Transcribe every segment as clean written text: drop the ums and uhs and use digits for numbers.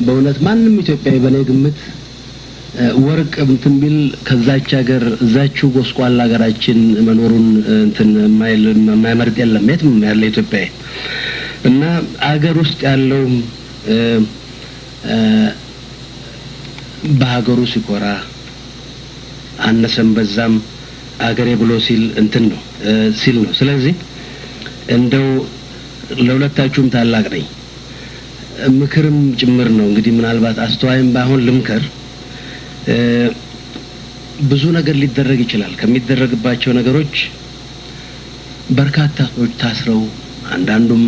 በእውነት ማንንም ኢትዮጵያዊ በኔ ግምት ወርቅ እንትን ቢል ከዛች ሀገር እዛችሁ ጎስቋላ ሀገራችን መኖሩን እንትን የማይመርጥ የለም የትም ያለ ኢትዮጵያዊ እና አገር ውስጥ ያለው በሀገሩ ሲኮራ አነሰም በዛም አገሬ ብሎ ሲል እንትን ነው ሲል ነው ስለዚህ እንደው ለሁለታችሁም ታላቅ ነኝ ምክርም ጭምር ነው እንግዲህ ምናልባት አስተዋይም ባይሆን ልምከር ብዙ ነገር ሊደረግ ይችላል ከሚደረግባቸው ነገሮች በርካታ ሰዎች ታስረው አንዳንዱም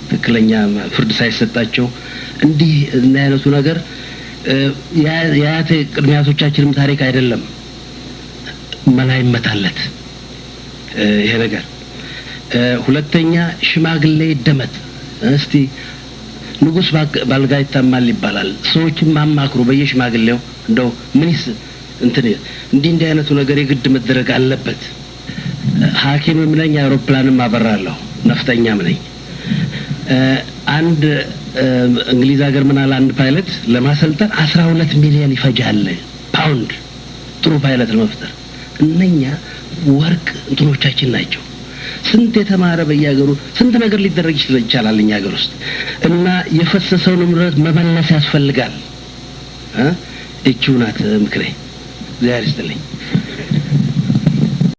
ትክክለኛ ፍርድ ሳይሰጣቸው እንዲህ እና አይነቱ ነገር ያያተ ቅድሚያቶቻችንም ታሪክ አይደለም መላይ መታለት ይሄ ነገር ሁለተኛ ሽማግሌ ደመት እስቲ ንጉስ ባልጋ ይታማል ይባላል ሰዎችን ማማክሩ በየሽማግሌው እንደው ምንስ እንዲህ አይነቱ ነገር የግድ መደረግ አለበት ሐኪምም ነኝ አውሮፕላንም አበራለሁ ነፍጠኛም ነኝ አንድ እንግሊዝ ሀገር ምናል አንድ ፓይለት ለማሰልጠን 12 ሚሊዮን ይፈጃል ፓውንድ ጥሩ ፓይለት ለመፍጠር እነኛ ወርቅ እንትኖቻችን ናቸው ስንት የተማረ በየሀገሩ ስንት ነገር ሊደረግ ይችላል እኛ ሀገር ውስጥ እና የፈሰሰው ንብረት መመለስ ያስፈልጋል እቺው ናት ምክሬ ዛሬ ይስጥልኝ